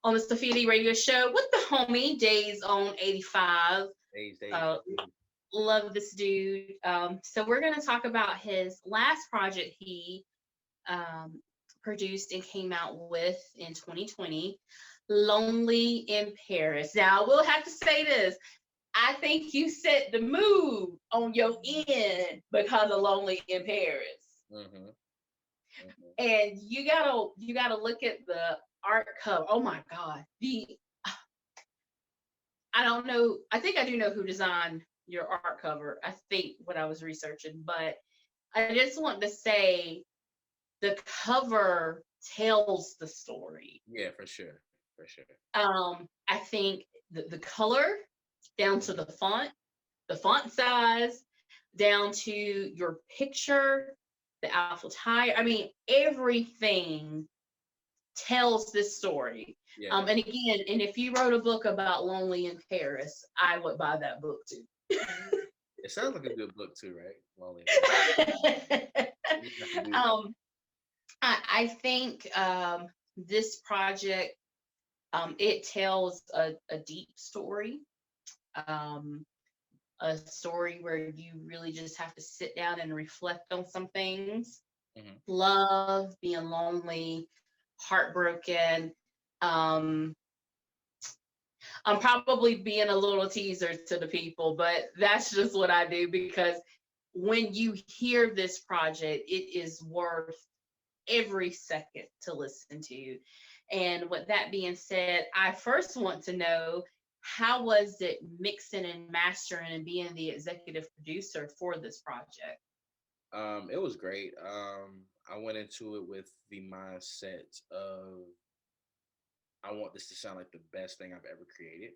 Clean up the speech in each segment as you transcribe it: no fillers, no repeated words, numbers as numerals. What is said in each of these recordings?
on the Sophia radio show with the homie Days on 85. Days. Uh, love this dude. So we're gonna talk about his last project he um, produced and came out with in 2020, Lonely in Paris. Now, I will have to say this. I think you set the mood on your end because of Lonely in Paris. Mm-hmm. Mm-hmm. And you gotta look at the art cover. Oh my god. The I don't know. I think I do know who designed your art cover. I think when I was researching, but I just want to say the cover tells the story. Yeah, for sure. For sure. I think the color down to the font size, down to your picture, the Eiffel Tower. I mean, everything tells this story. Yeah. And again, and if you wrote a book about Lonely in Paris, I would buy that book too. It sounds like a good book too, right? Lonely. You have to do that. um, I think this project it tells a deep story, um, a story where you really just have to sit down and reflect on some things. Mm-hmm. Love, being lonely, heartbroken. Um, I'm probably being a little teaser to the people, but that's just what I do because when you hear this project, it is worth every second to listen to. And with that being said, I first want to know how was it mixing and mastering and being the executive producer for this project? It was great. I went into it with the mindset of I want this to sound like the best thing I've ever created,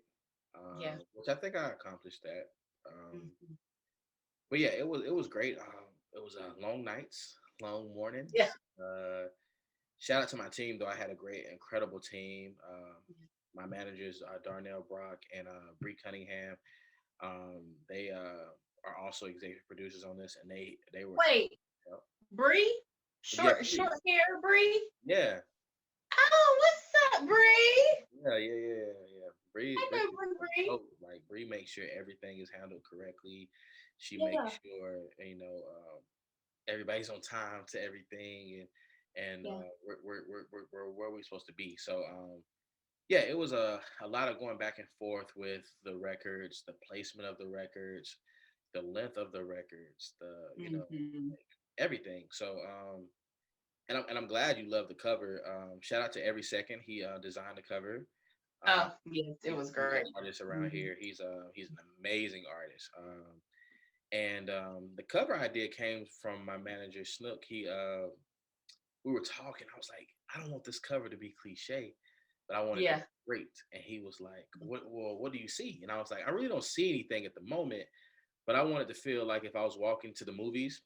Yeah. which I think I accomplished that. Um, Mhm. but yeah, it was great. It was long nights, long Yeah. mornings. Shout out to my team though. I had a great, incredible team. My managers Darnell Brock and Bree Cunningham. They are also executive producers on this, and they were Wait, yeah, Bree? yeah, Short hair, Bree? yeah, Oh, what's up, Bree? yeah. Bree, I Bree, know is Bree. dope. Like Bree makes sure everything is handled correctly. She makes Yeah. sure everybody's on time to everything, and Yeah. we're where we're supposed to be. So yeah, it was a lot of going back and forth with the records, the placement of the records, the length of the records, the Hmm. everything. So and I'm glad you love the cover. Shout out to Every Second. He designed the cover. Um, Oh, yes, it he's was a studio great. artist around Hmm. here. He's an amazing artist. And the cover idea came from my manager Snook. We were talking. I was like, I don't want this cover to be cliche, but I want it to be Yeah. great. And he was like, what do you see? And I was like, I really don't see anything at the moment, but I wanted to feel like if I was walking to the movies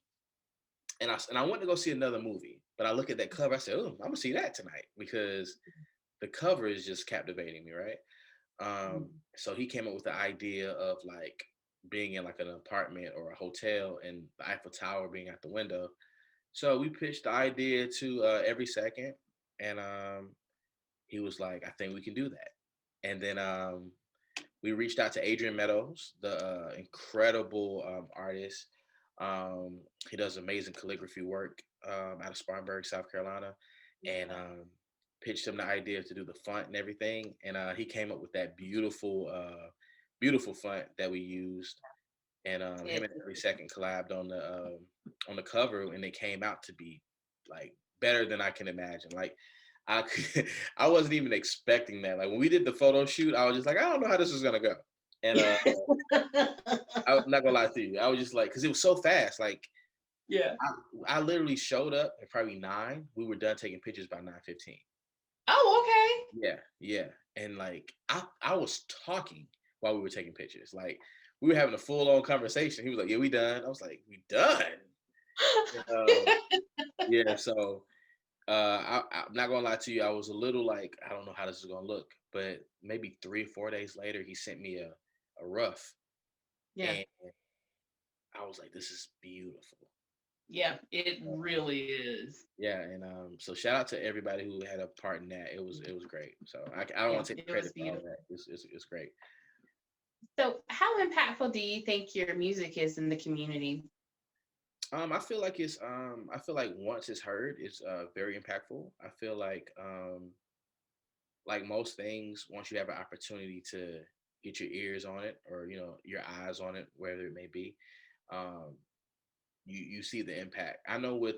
and I went to go see another movie, but I look at that cover, I said, oh, I'm gonna see that tonight because the cover is just captivating me, right? Mhm. So he came up with the idea of like being in like an apartment or a hotel and the Eiffel Tower being out the window. So we pitched the idea to Every Second, and he was like, "I think we can do that." And then we reached out to Adrian Meadows, the incredible artist. He does amazing calligraphy work out of Spartanburg, South Carolina, and Yeah. pitched him the idea to do the font and everything. And he came up with that beautiful font that we used. And him It, and Every Second collabed on the cover, and it came out to be like better than I can imagine. Like I wasn't even expecting that. Like when we did the photo shoot, I was just like, I don't know how this is gonna go. And I'm not gonna lie to you, I was just like, because it was so fast. Like yeah. I literally showed up at probably 9. We were done taking pictures by 9:15. Oh, okay. Yeah. And like I was talking while we were taking pictures. Like we were having a full on conversation. He was like, "Yeah, we done." I was like, "We done." Um, yeah. So I'm not gonna lie to you. I was a little like, I don't know how this is gonna look, but maybe 3 or 4 days later, he sent me a rough, Yeah. and I was like, "This is beautiful." Yeah, it really is. Yeah, and so shout out to everybody who had a part in that. It was great. So I don't Yeah, want to take it was credit for all that. beautiful. It's great. So, how impactful do you think your music is in the community? I feel like I feel like once it's heard, it's very impactful. I feel like most things, once you have an opportunity to get your ears on it or your eyes on it, wherever it may be, um, you see the impact. I know with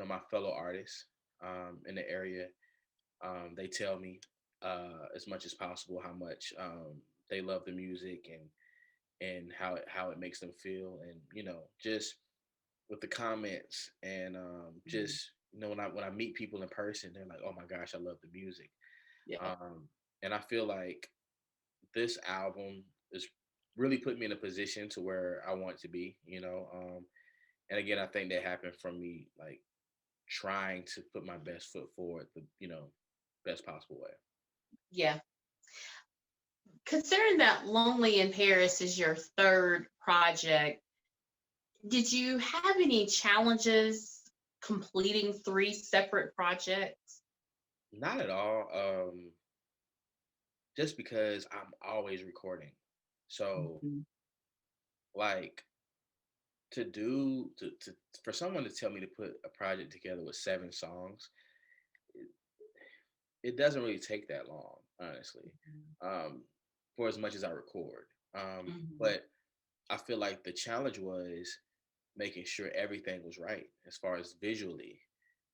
my fellow artists in the area, they tell me as much as possible how much they love the music and how it makes them feel, and just with the comments and Mhm. just when I meet people in person, they're like, "Oh my gosh, I love the music." Yeah, Um, and I feel like this album is really put me in a position to where I want to be. And again, I think that happened from me like trying to put my best foot forward the best possible way. yeah. Considering that Lonely in Paris is your third project, did you have any challenges completing three separate projects? Not at all. Just because I'm always recording. So Mhm. like to do to for someone to tell me to put a project together with 7 songs, it, it doesn't really take that long, honestly. Um, for as much as I record. Mhm. But I feel like the challenge was making sure everything was right as far as visually,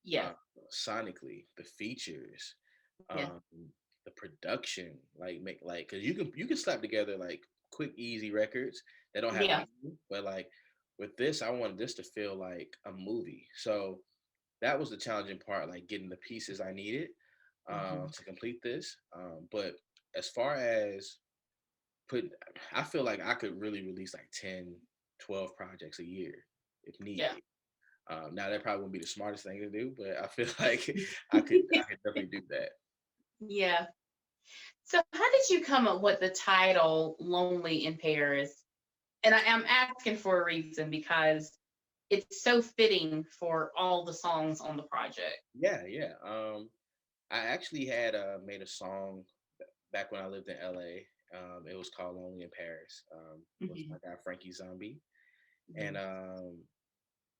Yeah, uh, sonically, the features, yeah, um, the production, like make like because you can slap together like quick, easy records that don't have yeah. anything, but like with this, I wanted this to feel like a movie. So that was the challenging part, like getting the pieces I needed Mhm. to complete this. But as far as put, I feel like I could really release like 10, 12 projects a year if need Yeah. be. Now that probably wouldn't be the smartest thing to do, but I feel like I could definitely do that. Yeah. So, how did you come up with the title Lonely in Paris? And I'm asking for a reason because it's so fitting for all the songs on the project. Yeah, yeah. I actually had made a song back when I lived in LA. It was called "Lonely in Paris" with my Mhm. guy Frankie Zombie, and Mhm.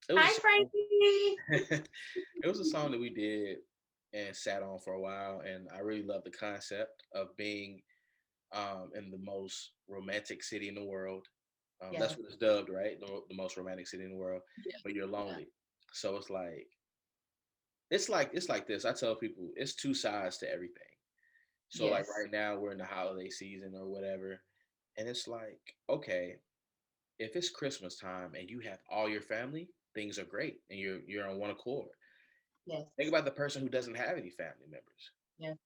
it was a Hi, song. Frankie. It was a song that we did and sat on for a while, and I really love the concept of being in the most romantic city in the world. Yeah. That's what it's dubbed, right? The most romantic city in the world, Yeah. but you're Yeah. lonely. So it's like this. I tell people it's two sides to everything. So like Yes. right now we're in the holiday season or whatever, and it's like, okay, if it's Christmas time and you have all your family, things are great and you're on one accord. Think Yes. about the person who doesn't have any family members. Yes.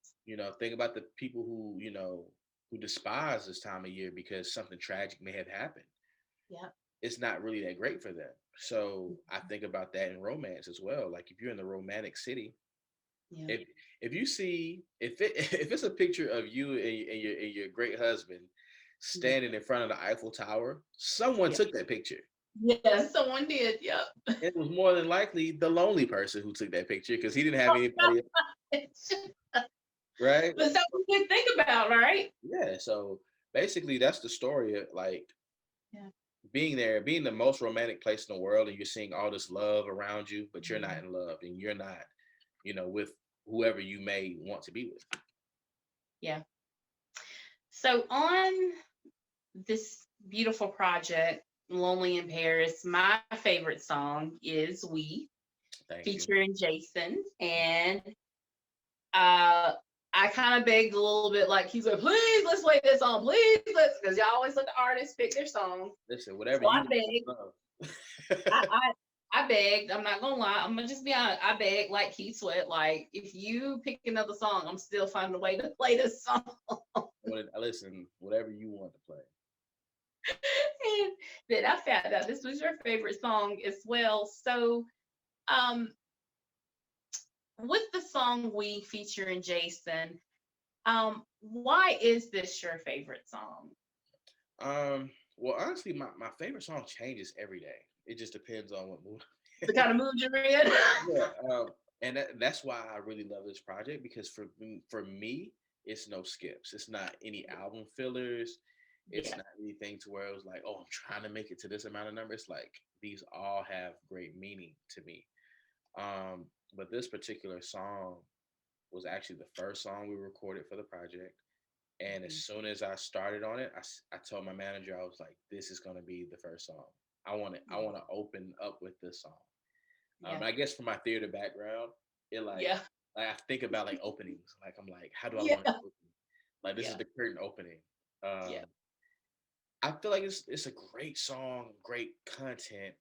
Think about the people who despise this time of year because something tragic may have happened. Yeah. It's not really that great for them. So I think about that in romance as well. Like if you're in the romantic city, Yeah. if you see if it's a picture of you and your great husband Yeah. standing in front of the Eiffel Tower, someone Yeah. took that picture. Yes. Someone did. Yep. It was more than likely the lonely person who took that picture because he didn't have anybody, right? But something to think about, right? Yeah. So basically, that's the story of like Yeah. being there, being the most romantic place in the world, and you're seeing all this love around you, but you're not Mhm. in love, and you're not, with whoever you may want to be with. Yeah. So on this beautiful project, Lonely in Paris, my favorite song is We, Thank you. featuring Jason. And uh I kind of begged a little bit, like he's like, please let's play this song, please let's, because y'all always let the artists pick their songs. Listen, So whatever you I want to begged. I, love. I I begged. I'm not gonna lie. I'm gonna just be honest. I begged like Keith Sweat. Like if you pick another song, I'm still finding a way to play this song. Listen, whatever you want to play. And then I found out this was your favorite song as well. So um with the song We featuring Jason, why is this your favorite song? Um, well, honestly, my favorite song changes every day. It just depends on what mood. The kind of mood you're in. Yeah, and that's why I really love this project because for me, it's no skips. It's not any album fillers. It's Yeah. not anything to where it was like, oh, I'm trying to make it to this amount of numbers. Like these all have great meaning to me. But this particular song was actually the first song we recorded for the project. And as Mhm. soon as I started on it, I told my manager, I was like, this is gonna be the first song. I want to open up with this song. Yeah. I guess for my theater background, it Yeah. like I think about like openings. Like I'm like, how do I Yeah. want to open? Like this is Yeah. the curtain opening. Yeah. I feel like it's a great song, great content.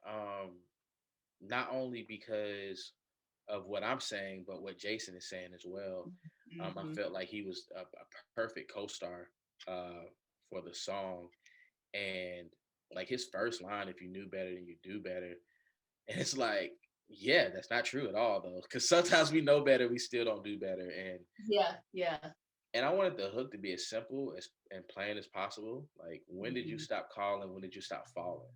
Not only because of what I'm saying, but what Jason is saying as well. I Hmm. felt like he was a perfect co-star uh, for the song, and like his first line, "If you knew better, then you do better," and it's like, yeah, that's not true at all though, because sometimes we know better, we still don't do better, Yeah. Yeah. and I wanted the hook to be as simple as and plain as possible. Like, when did you Hmm. stop calling? When did you stop falling?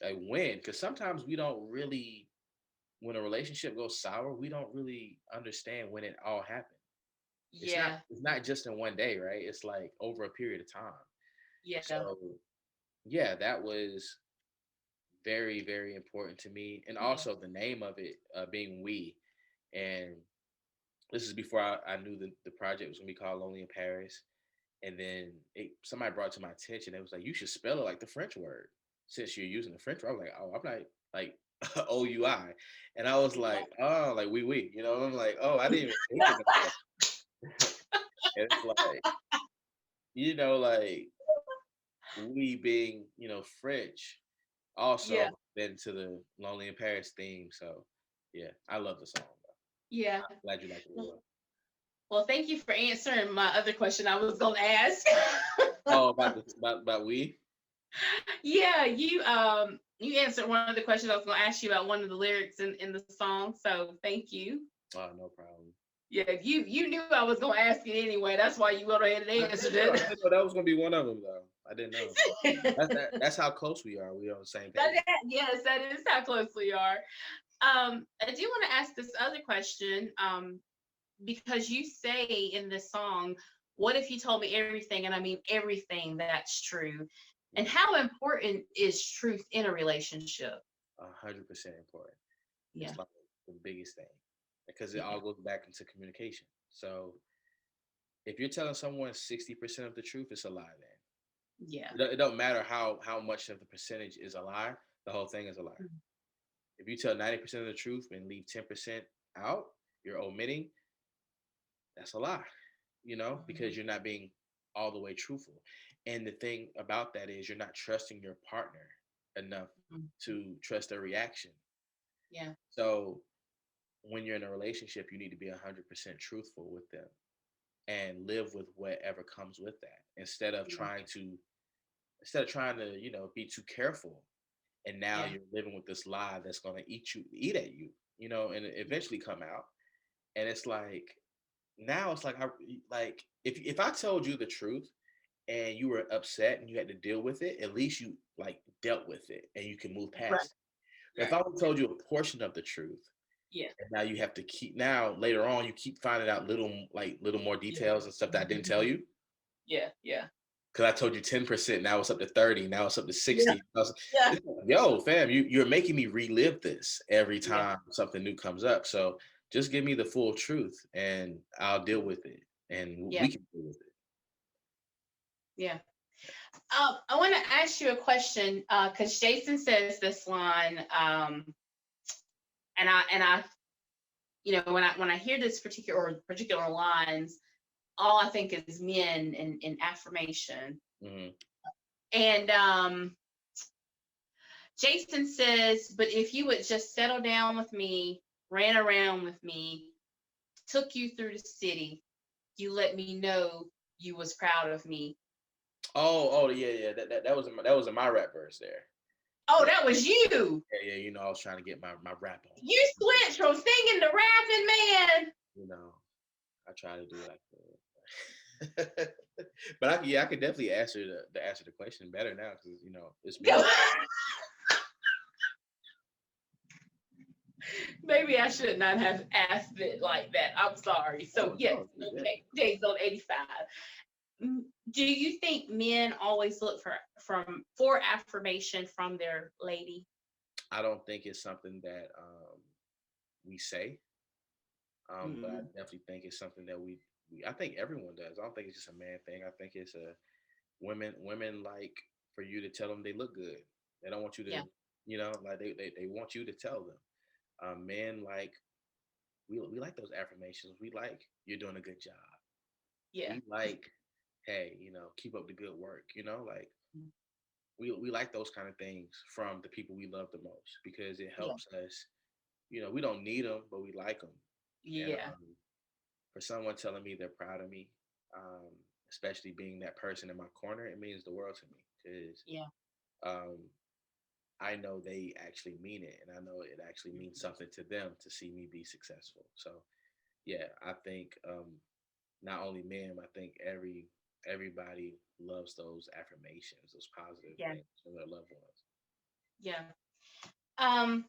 Like when? Because sometimes we don't really, when a relationship goes sour, we don't really understand when it all happened. Yeah. It's not just in one day, right? It's like over a period of time. Yeah. So yeah, that was very, very important to me. And Yeah. also the name of it being We. And this is before I knew the project was gonna be called Lonely in Paris. And then somebody brought it to my attention. It was like, you should spell it like the French word since you're using the French word. I was like, oh, I'm like OUI. And I was like, oh, like we. I'm like, oh, I didn't even think of that. And it's like, like we being, French Yeah. also been to the Lonely in Paris theme. So yeah, I love the song. Yeah. I'm glad you like it as well. Well, thank you for answering my other question I was going to ask. Oh, about we? Yeah, you answered one of the questions I was going to ask you about one of the lyrics in the song. So thank you. Oh, no problem. Yeah, you knew I was going to ask it anyway. That's why you went ahead and answered I it. didn't know that was gonna be one of them though. I didn't know. That's how close we are. We on the same page. Yes, that is how close we are. I do want to ask this other question, because you say in this song, "What if you told me everything?" And I mean everything that's true. And Mm, how important is truth in a relationship? 100% important. Yeah, It's like the biggest thing because it all yeah, goes back into communication. So if you're telling someone 60% of the truth, it's a lie. yeah, Then it don't matter how much of the percentage is a lie. The whole thing is a lie. If you tell 90% of the truth and leave 10% out, you're omitting. That's a lie. Because you're not being all the way truthful. And the thing about that is you're not trusting your partner enough to trust their reaction. yeah, So when you're in a relationship, you need to be 100% truthful with them and live with whatever comes with that instead of trying to, be too careful. And now yeah, you're living with this lie that's going to eat at you, and eventually come out. And it's like, now it's like, if I told you the truth and you were upset and you had to deal with it, at least you like dealt with it and you can move right, past it. But if right, I would told you a portion of the truth, yeah, and now you have to now later on you keep finding out little more yeah, details and stuff that I didn't tell you. yeah, yeah, Because I told you 10%, now it's up to 30, now it's up to yeah, 60. yeah, It's like, yo, fam, you're making me relive this every yeah, time something new comes up. So just give me the full truth and I'll deal with it. And yeah, we can deal with it. yeah. I want to ask you a question, because Jason says this line, and I, when I hear this particular lines, all I think is men and affirmation. Hmm. And Jason says, "But if you would just settle down with me, ran around with me, took you through the city, you let me know you was proud of me." Oh, yeah, yeah. That was in my rap verse there. Oh, Yeah, that was you. yeah, yeah. I was trying to get my rap on. You switched from singing to rapping, man. You know, I try to do what I could. But I could definitely answer the question better now because it's me. Maybe I should not have asked it like that. I'm sorry. So Oh yes, no, you good. okay, days on 85. Do you think men always look for affirmation from their lady? I don't think it's something that we say, but I Mm, definitely think it's something that we. I think everyone does. I don't think it's just a man thing. I think it's a women like for you to tell them they look good. They don't want you to, yeah, like they want you to tell them. Men like we like those affirmations. We like you're doing a good job. yeah, We like, hey, keep up the good work. Like we like those kind of things from the people we love the most because it yeah, helps us. We don't need them, but we like them. And yeah, for someone telling me they're proud of me, um, especially being that person in my corner, it means the world to me because yeah. um, I know they actually mean it, and I know it actually means something to them to see me be successful. So yeah, I think not only men, I think everybody loves those affirmations, those positive Yeah, things from their loved ones. yeah. Um,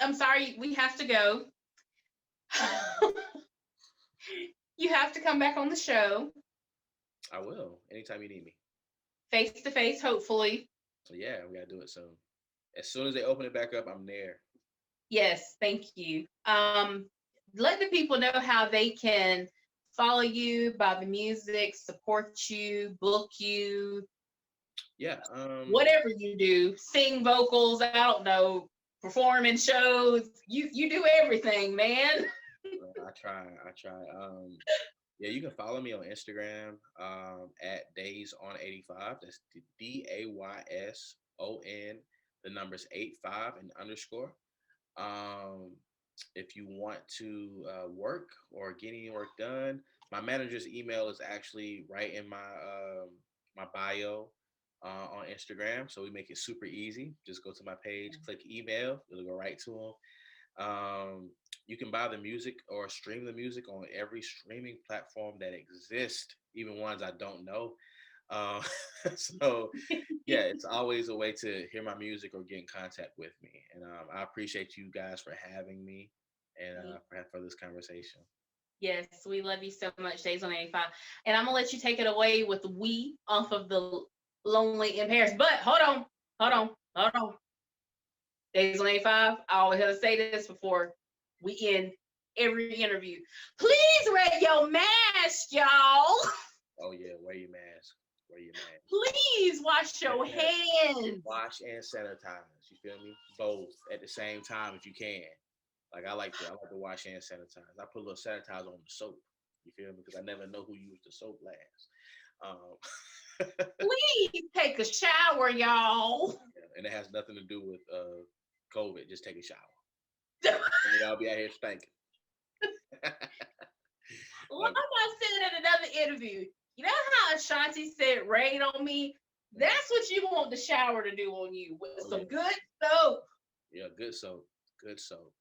I'm sorry, we have to go. You have to come back on the show I will anytime you need me. face to face, hopefully. So yeah, we gotta do it soon. As soon as they open it back up, I'm there. Yes, thank you. Let the people know how they can follow you, buy the music, support you, book you, Yeah. whatever you do, sing vocals, I don't know, perform in shows. You do everything, man. I try. I try. Yeah, you can follow me on Instagram at Days on 85. That's DAYSON, the numbers 85 and underscore. Um, if you want to work or get any work done, my manager's email is actually right in my bio on Instagram. So we make it super easy. Just go to my page, click email, it'll go right to him. You can buy the music or stream the music on every streaming platform that exists, even ones I don't know. Uh, so yeah, it's always a way to hear my music or get in contact with me. And I appreciate you guys for having me and for this conversation. Yes, we love you so much, Days on 85. And I'm gonna let you take it away with we off of the Lonely in Paris. But hold on. Days on 85. I always have to say this before we end every interview. Please wear your mask, y'all. Oh yeah, wear your mask. Wear your mask. Please wash your hands. Wash and sanitize. You feel me? Both at the same time if you can. Like I like to wash and sanitize. I put a little sanitizer on the soap. You feel me? Because I never know who used the soap last. Please take a shower, y'all. And it has nothing to do with COVID. Just take a shower. And y'all be out here stinking. Like I said in another interview, you know how Ashanti said rain on me? That's what you want the shower to do on you with some good soap. Yeah, good soap. Good soap.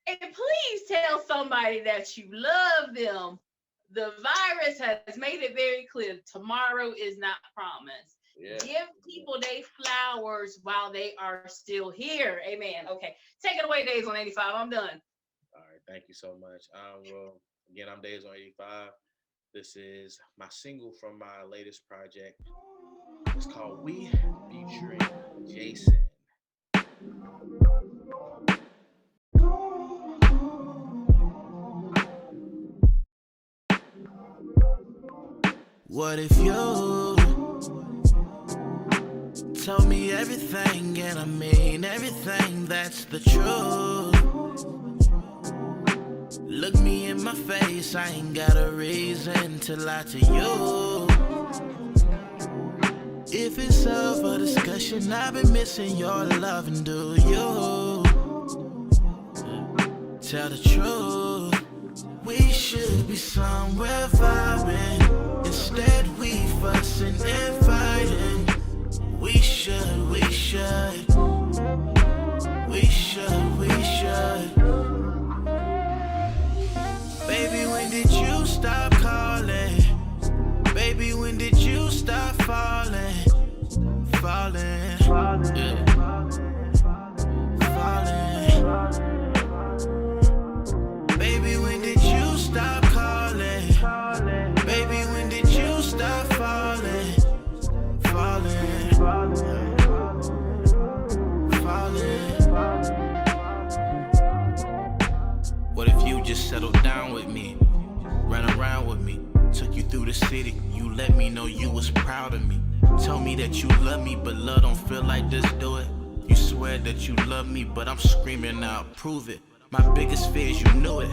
And please tell somebody that you love them. The virus has made it very clear tomorrow is not promised. Yeah. Give people their flowers while they are still here. Amen. Okay. Take it away, Days on 85. I'm done. All right. Thank you so much. Well, again, I'm Days on 85. This is my single from my latest project. It's called We featuring Jason. What if you told me everything and I mean everything, that's the truth? Look me in my face, I ain't got a reason to lie to you. If it's up for discussion, I've been missing your love, and do you tell the truth? We should be somewhere vibing, instead we fussing and fighting. We should. Baby, when did you stop calling? Baby, when did you stop falling? Yeah. settle down with me, run around with me. Took you through the city, you let me know you was proud of me. Tell me that you love me, but love don't feel like this, do it. You swear that you love me, but I'm screaming out, prove it. My biggest fears, you knew it.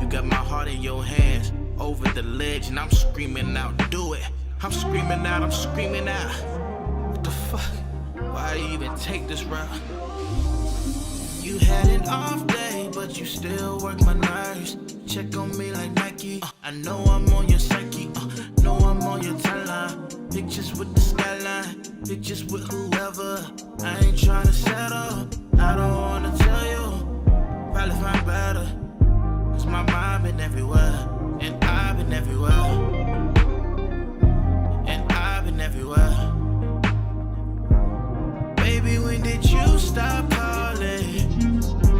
You got my heart in your hands, over the ledge, and I'm screaming out, do it. I'm screaming out, I'm screaming out. What the fuck? Why even take this route? You had an off day, but you still work my nerves. Check on me like Nike. I know I'm on your psyche. Know I'm on your timeline. Pictures with the skyline. Pictures with whoever. I ain't tryna settle. I don't wanna tell you. Probably find better. Cause my mind been everywhere. And I've been everywhere. And I've been everywhere. Baby, when did you stop calling?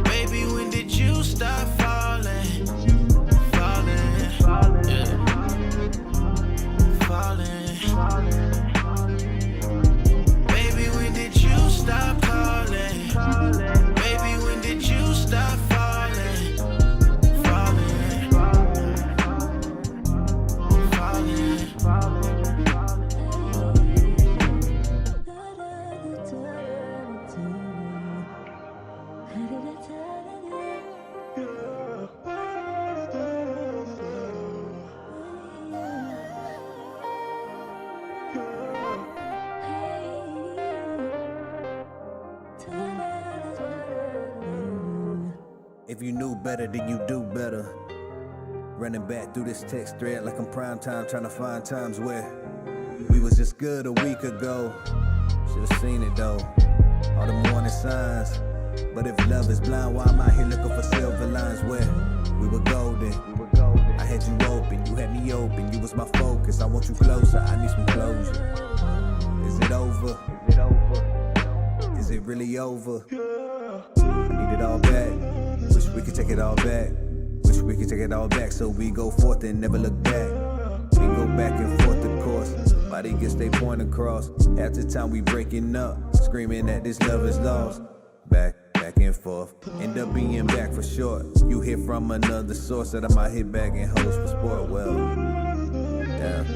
Baby, when did you stop falling? Falling, yeah. Falling. Baby, when did you stop calling? Baby, when did you stop falling? Falling. Falling. If you knew better, then you do better. Running back through this text thread like I'm prime time, trying to find times where we was just good a week ago. Should've seen it though, all the warning signs. But if love is blind, why am I here looking for silver lines where we were golden? I had you open, you had me open, you was my focus. I want you closer, I need some closure. Is it over? Is it really over? I need it all back. Wish we could take it all back. Wish we could take it all back so we go forth and never look back. We go back and forth, of course. Body gets their point across. Half the time we breaking up, screaming that this love is lost. Back and forth. End up being back for short. You hear from another source that I might hit back and host for sport. Well, damn.